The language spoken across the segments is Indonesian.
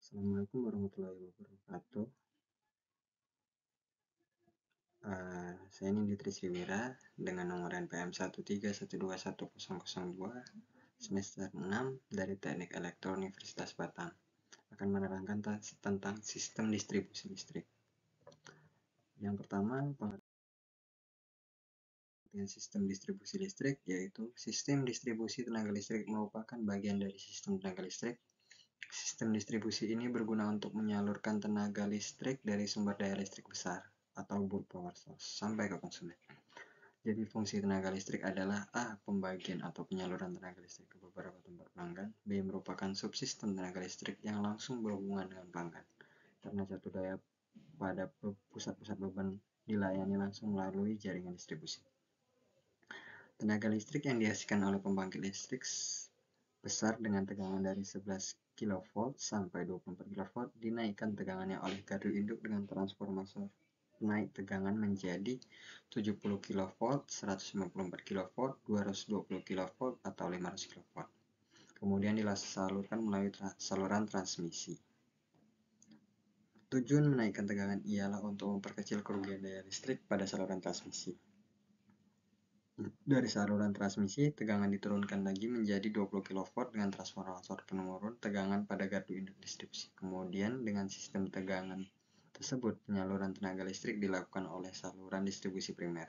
Assalamualaikum warahmatullahi wabarakatuh. Saya Nindi Trisriwira dengan nomor NPM 131210002 semester 6 dari Teknik Elektro Universitas Batam akan menerangkan tentang sistem distribusi listrik. Yang pertama, pengertian sistem distribusi listrik yaitu sistem distribusi tenaga listrik merupakan bagian dari sistem tenaga listrik. Sistem distribusi ini berguna untuk menyalurkan tenaga listrik dari sumber daya listrik besar atau bulk power source sampai ke konsumen. Jadi fungsi tenaga listrik adalah A. Pembagian atau penyaluran tenaga listrik ke beberapa tempat pelanggan. B. Merupakan subsistem tenaga listrik yang langsung berhubungan dengan pelanggan karena jatuh daya pada pusat-pusat beban dilayani langsung melalui jaringan distribusi. Tenaga listrik yang dihasilkan oleh pembangkit listrik besar dengan tegangan dari 11 kV sampai 24 kV dinaikkan tegangannya oleh gardu induk dengan transformator naik tegangan menjadi 70 kV, 154 kV, 220 kV atau 500 kV. Kemudian disalurkan melalui saluran transmisi. Tujuan menaikkan tegangan ialah untuk memperkecil kerugian daya listrik pada saluran transmisi. Dari saluran transmisi, tegangan diturunkan lagi menjadi 20 kV dengan transformator penurun tegangan pada gardu induk distribusi. Kemudian dengan sistem tegangan tersebut, penyaluran tenaga listrik dilakukan oleh saluran distribusi primer.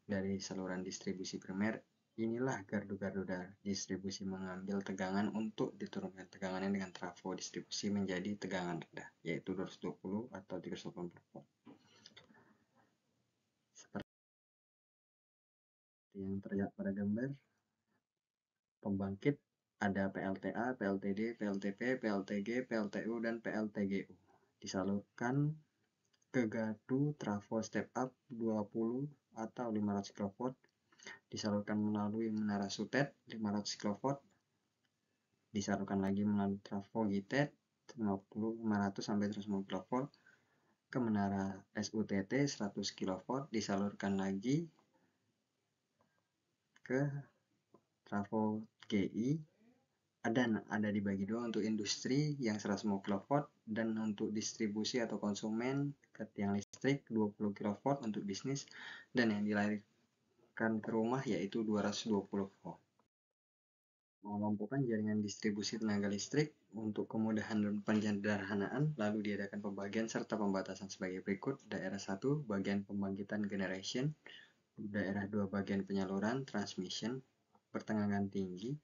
Dari saluran distribusi primer, inilah gardu-gardu distribusi mengambil tegangan untuk diturunkan tegangannya dengan trafo distribusi menjadi tegangan rendah, yaitu 220 atau 380 volt. Yang terlihat pada gambar pembangkit ada PLTA, PLTD, PLTP, PLTG, PLTU, dan PLTGU. Disalurkan ke gardu trafo step up 20 atau 500 kV, disalurkan melalui menara sutet 500 kV, disalurkan lagi melalui trafo gitet 500 sampai 150 kV ke menara SUTT 100 kV, disalurkan lagi ke trafo GI, ada dibagi dua untuk industri yang 150 kV dan untuk distribusi atau konsumen ke tiang listrik 20 kV untuk bisnis, dan yang dilarikan ke rumah yaitu 220 V. Mengelompokkan jaringan distribusi tenaga listrik untuk kemudahan dan penyederhanaan, lalu diadakan pembagian serta pembatasan sebagai berikut. Daerah 1 bagian pembangkitan generation, daerah 2 bagian penyaluran transmission bertegangan tinggi,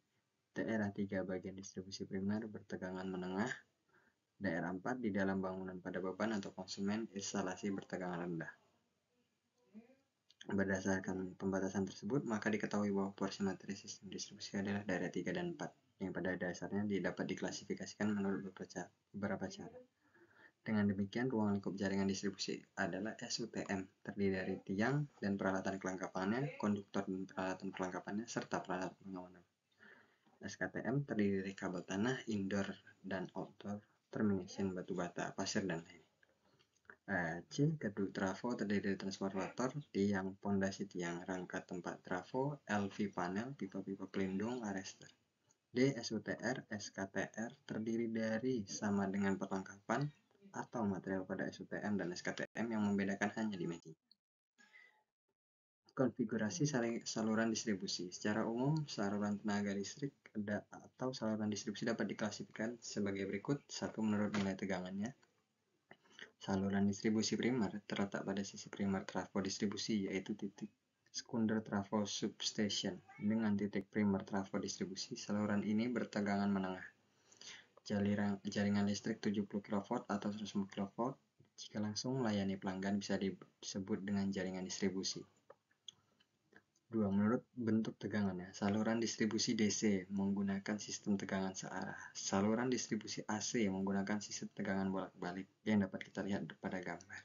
daerah 3 bagian distribusi primer bertegangan menengah, daerah 4 di dalam bangunan pada beban atau konsumen instalasi bertegangan rendah. Berdasarkan pembatasan tersebut, maka diketahui bahwa porsi materi sistem distribusi adalah daerah 3 dan 4, yang pada dasarnya dapat diklasifikasikan menurut beberapa cara. Dengan demikian, ruang lingkup jaringan distribusi adalah SUTM, terdiri dari tiang dan peralatan kelengkapannya, konduktor dan peralatan perlengkapannya, serta peralatan pengawanan. SKTM terdiri dari kabel tanah, indoor dan outdoor, termination, batu bata, pasir, dan lain. C. Gardu trafo terdiri dari transformator, tiang, pondasi tiang, rangka tempat trafo, LV panel, pipa-pipa pelindung, arrester. D. SUTR, SKTR terdiri dari sama dengan perlengkapan atau material pada SUTM dan SKTM yang membedakan hanya dimensi. Konfigurasi saluran distribusi. Secara umum, saluran tenaga listrik atau saluran distribusi dapat diklasifikasikan sebagai berikut. 1. Menurut nilai tegangannya. Saluran distribusi primer terletak pada sisi primer trafo distribusi, yaitu titik sekunder trafo substation dengan titik primer trafo distribusi. Saluran ini bertegangan menengah. Jaringan listrik 70 kV atau 150 kV. Jika langsung melayani pelanggan bisa disebut dengan jaringan distribusi. 2. Menurut bentuk tegangannya, saluran distribusi DC menggunakan sistem tegangan searah. Saluran distribusi AC menggunakan sistem tegangan bolak-balik yang dapat kita lihat pada gambar.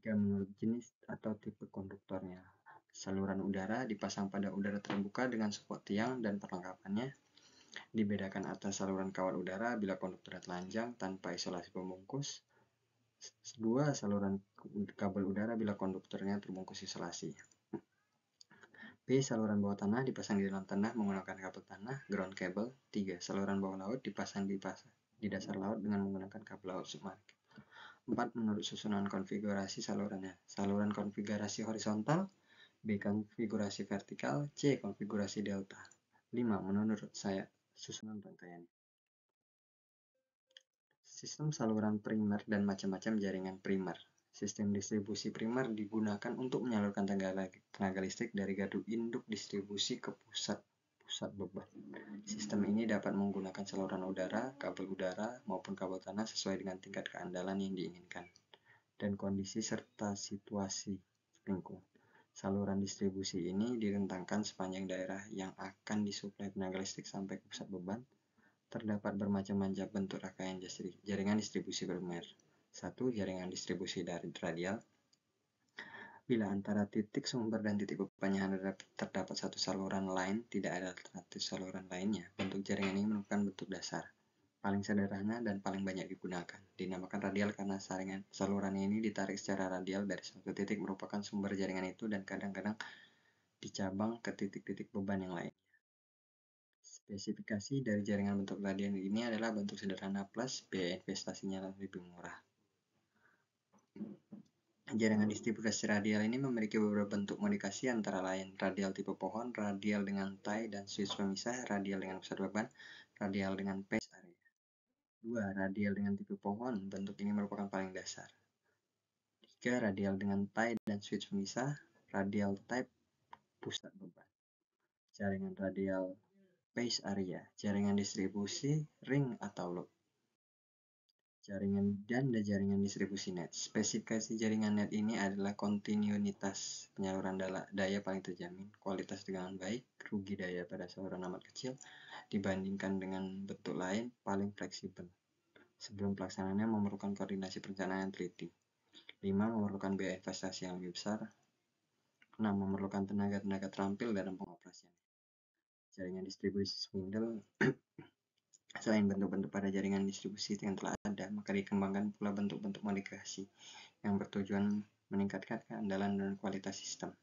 3. Menurut jenis atau tipe konduktornya, saluran udara dipasang pada udara terbuka dengan support tiang dan perlengkapannya. Dibedakan atas saluran kawat udara bila konduktornya telanjang tanpa isolasi pembungkus. 2. Saluran kabel udara bila konduktornya terbungkus isolasi. B. Saluran bawah tanah dipasang di dalam tanah menggunakan kabel tanah, ground cable. 3. Saluran bawah laut dipasang di di dasar laut dengan menggunakan kabel laut submarin. 4. Menurut susunan konfigurasi salurannya. Saluran konfigurasi horizontal, B. Konfigurasi vertikal, C. Konfigurasi delta. 5. Menurut saya susunan rangkaiannya. Sistem saluran primer dan macam-macam jaringan primer. Sistem distribusi primer digunakan untuk menyalurkan tenaga listrik dari gardu induk distribusi ke pusat beban. Sistem ini dapat menggunakan saluran udara, kabel udara, maupun kabel tanah sesuai dengan tingkat keandalan yang diinginkan dan kondisi serta situasi lingkungan. Saluran distribusi ini direntangkan sepanjang daerah yang akan disuplai tenaga listrik sampai ke pusat beban. Terdapat bermacam-macam bentuk rangkaian jaringan distribusi primer. 1. Jaringan distribusi radial. Bila antara titik sumber dan titik bebannya terdapat satu saluran lain, tidak ada alternatif saluran lainnya, bentuk jaringan ini merupakan bentuk dasar, paling sederhana dan paling banyak digunakan. Dinamakan radial karena saluran ini ditarik secara radial dari satu titik merupakan sumber jaringan itu dan kadang-kadang dicabang ke titik-titik beban yang lain. Spesifikasi dari jaringan bentuk radial ini adalah bentuk sederhana plus biaya investasinya lebih murah. Jaringan distribusi radial ini memiliki beberapa bentuk modifikasi antara lain radial tipe pohon, radial dengan tie dan switch pemisah, radial dengan pusat beban, radial dengan phase area. 2. Radial dengan tipe pohon, bentuk ini merupakan paling dasar. 3. Radial dengan tie dan switch pemisah, radial type pusat beban. Jaringan radial phase area, jaringan distribusi ring atau loop. Jaringan dan jaringan distribusi net. Spesifikasi jaringan net ini adalah kontinuitas penyaluran daya paling terjamin, kualitas tegangan baik, rugi daya pada saluran amat kecil dibandingkan dengan bentuk lain, paling fleksibel. Sebelum pelaksanaannya memerlukan koordinasi perencanaan yang teliti. 5. Memerlukan biaya investasi yang lebih besar. 6. Memerlukan tenaga terampil dalam pengoperasiannya. Jaringan distribusi spindle. Selain bentuk-bentuk pada jaringan distribusi yang telah ada, maka dikembangkan pula bentuk-bentuk modifikasi yang bertujuan meningkatkan keandalan dan kualitas sistem.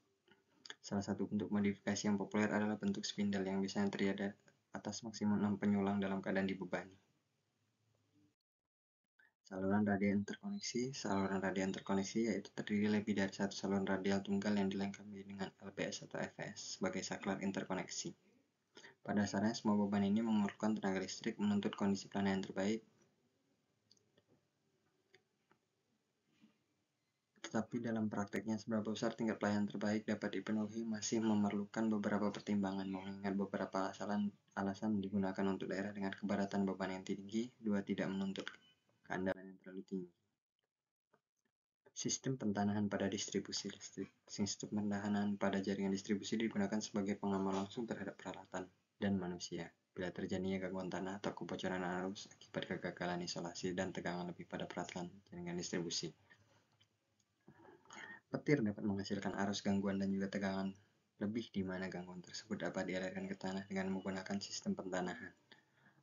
Salah satu bentuk modifikasi yang populer adalah bentuk spindle yang biasanya terdiri atas maksimum 6 penyulang dalam keadaan dibebani. Saluran radial interkoneksi. Saluran radial interkoneksi yaitu terdiri lebih dari satu saluran radial tunggal yang dilengkapi dengan LBS atau FS sebagai saklar interkoneksi. Pada dasarnya, semua beban ini memerlukan tenaga listrik menuntut kondisi pelana yang terbaik. Tetapi dalam prakteknya, seberapa besar tingkat pelayanan terbaik dapat dipenuhi masih memerlukan beberapa pertimbangan, mengingat beberapa alasan digunakan untuk daerah dengan keberatan beban yang tinggi. 2. Tidak menuntut keandalan yang terlalu tinggi. Sistem pentanahan pada distribusi listrik. Sistem pentanahan pada jaringan distribusi digunakan sebagai pengaman langsung terhadap peralatan dan manusia. Bila terjadinya gangguan tanah atau kebocoran arus akibat kegagalan isolasi dan tegangan lebih pada peralatan jaringan distribusi. Petir dapat menghasilkan arus gangguan dan juga tegangan lebih di mana gangguan tersebut dapat dialirkan ke tanah dengan menggunakan sistem pentanahan.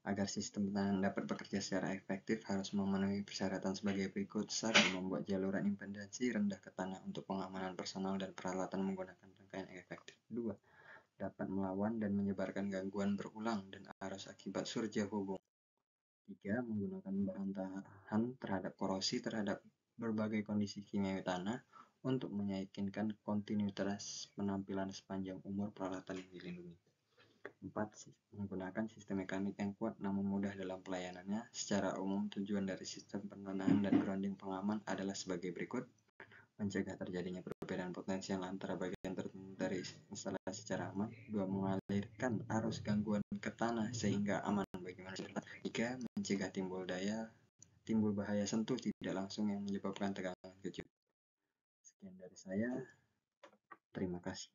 Agar sistem pentanahan dapat bekerja secara efektif harus memenuhi persyaratan sebagai berikut. 1. Membuat jaluran impedansi rendah ke tanah untuk pengamanan personal dan peralatan menggunakan rangkaian yang efektif. 2. Dapat melawan dan menyebarkan gangguan berulang dan arus akibat surja hubung. 3. Menggunakan bahan tahan terhadap korosi terhadap berbagai kondisi kimiawi tanah untuk meyakinkan kontinuitas penampilan sepanjang umur peralatan yang dilindungi. 4. Menggunakan sistem mekanik yang kuat namun mudah dalam pelayanannya. Secara umum, tujuan dari sistem pentanahan dan grounding pengaman adalah sebagai berikut. Mencegah terjadinya perbedaan potensial antara bagian tertentu dari instalasi secara aman. 2. Mengalirkan arus gangguan ke tanah sehingga aman bagi manusia. 3. Mencegah timbul bahaya sentuh tidak langsung yang menyebabkan tegangan kecil. Sekian dari saya. Terima kasih.